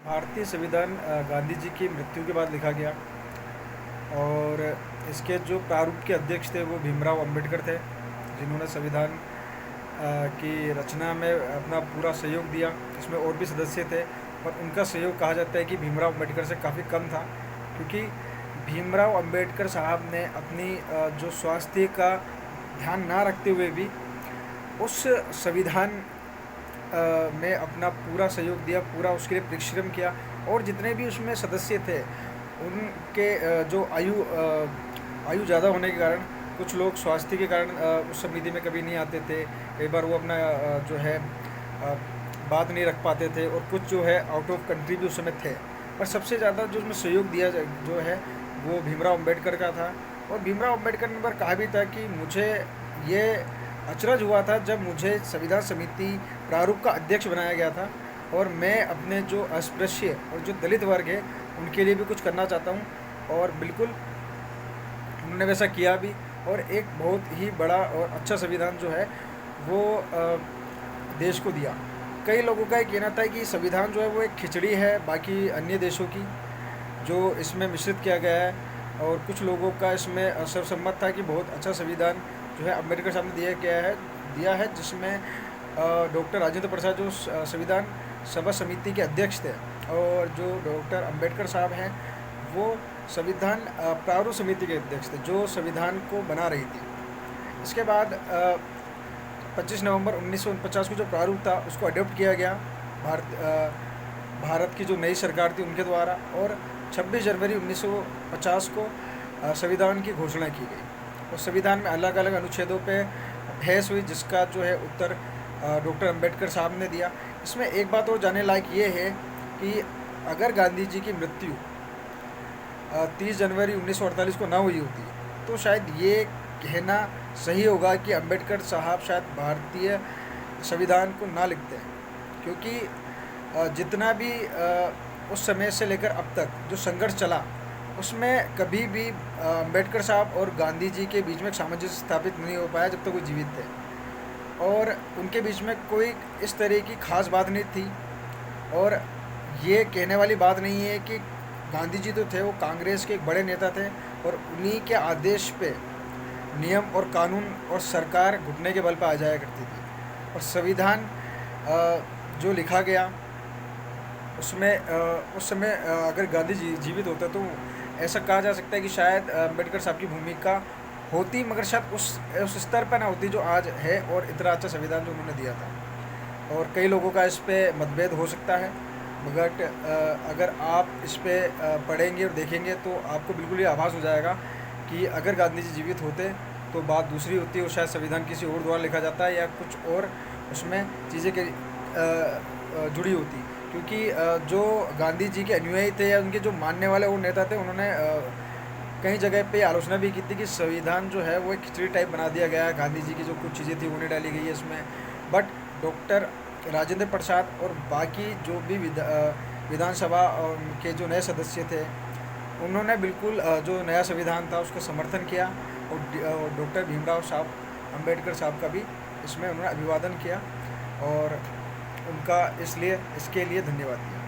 भारतीय संविधान गांधी जी की मृत्यु के बाद लिखा गया और इसके जो प्रारूप के अध्यक्ष थे वो भीमराव अंबेडकर थे, जिन्होंने संविधान की रचना में अपना पूरा सहयोग दिया। इसमें और भी सदस्य थे, पर उनका सहयोग कहा जाता है कि भीमराव अंबेडकर से काफ़ी कम था, क्योंकि भीमराव अंबेडकर साहब ने अपनी जो स्वास्थ्य का ध्यान ना रखते हुए भी उस संविधान में अपना पूरा सहयोग दिया, पूरा उसके लिए परिश्रम किया। और जितने भी उसमें सदस्य थे उनके जो आयु ज़्यादा होने के कारण कुछ लोग स्वास्थ्य के कारण उस समिति में कभी नहीं आते थे। कई बार वो अपना जो है बात नहीं रख पाते थे, और कुछ जो है आउट ऑफ कंट्री भी उस समय थे। पर सबसे ज़्यादा जो उसमें सहयोग दिया जो है वो भीमराव अंबेडकर का था। और भीमराव अंबेडकर ने पर कहा भी था कि मुझे ये अचरज हुआ था जब मुझे संविधान समिति प्रारूप का अध्यक्ष बनाया गया था, और मैं अपने जो अस्पृश्य और जो दलित वर्ग है उनके लिए भी कुछ करना चाहता हूँ। और बिल्कुल उन्होंने वैसा किया भी, और एक बहुत ही बड़ा और अच्छा संविधान जो है वो देश को दिया। कई लोगों का ये कहना था कि संविधान जो है वो एक खिचड़ी है बाकी अन्य देशों की, जो इसमें मिश्रित किया गया है। और कुछ लोगों का इसमें सर्वसम्मत था कि बहुत अच्छा संविधान जो है अम्बेडकर साहब ने दिया है, जिसमें डॉक्टर राजेंद्र प्रसाद जो संविधान सभा समिति के अध्यक्ष थे, और जो डॉक्टर अंबेडकर साहब हैं वो संविधान प्रारूप समिति के अध्यक्ष थे, जो संविधान को बना रही थी। इसके बाद 25 नवंबर 1949 को जो प्रारूप था उसको अडॉप्ट किया गया भारत की जो नई सरकार थी उनके द्वारा, और 26 जनवरी 1950 को संविधान की घोषणा की गई। और संविधान में अलग अलग अनुच्छेदों पे बहस हुई, जिसका जो है उत्तर डॉक्टर अंबेडकर साहब ने दिया। इसमें एक बात और जानने लायक ये है कि अगर गांधी जी की मृत्यु 30 जनवरी 1948 को ना हुई होती तो शायद ये कहना सही होगा कि अंबेडकर साहब शायद भारतीय संविधान को ना लिखते हैं, क्योंकि जितना भी उस समय से लेकर अब तक जो संघर्ष चला उसमें कभी भी अंबेडकर साहब और गांधी जी के बीच में सामंजस्य स्थापित नहीं हो पाया जब तक वो जीवित थे। और उनके बीच में कोई इस तरह की खास बात नहीं थी। और ये कहने वाली बात नहीं है कि गांधी जी तो थे वो कांग्रेस के एक बड़े नेता थे, और उन्हीं के आदेश पे नियम और कानून और सरकार घुटने के बल पर आ जाया करती थी। और संविधान जो लिखा गया उसमें उस समय अगर गांधी जी जीवित होते तो ऐसा कहा जा सकता है कि शायद अंबेडकर साहब की भूमिका होती, मगर शायद उस स्तर पर ना होती जो आज है, और इतना अच्छा संविधान जो उन्होंने दिया था। और कई लोगों का इस पर मतभेद हो सकता है, मगर अगर आप इस पर पढ़ेंगे और देखेंगे तो आपको बिल्कुल ये आभास हो जाएगा कि अगर गांधी जी जीवित होते तो बात दूसरी होती, और शायद संविधान किसी और द्वारा लिखा जाता है या कुछ और उसमें चीज़ें जुड़ी होती। क्योंकि जो गांधी जी के अनुयायी थे या उनके जो मानने वाले वो नेता थे, उन्होंने कई जगह पे आलोचना भी की थी कि संविधान जो है वो एक खिचड़ी टाइप बना दिया गया है, गांधी जी की जो कुछ चीज़ें थी उन्हें डाली गई है इसमें। बट डॉक्टर राजेंद्र प्रसाद और बाकी जो भी विधानसभा के जो नए सदस्य थे उन्होंने बिल्कुल जो नया संविधान था उसका समर्थन किया, और डॉक्टर भीमराव साहब अंबेडकर साहब का भी इसमें उन्होंने अभिवादन किया, और उनका इसके लिए धन्यवाद दिया।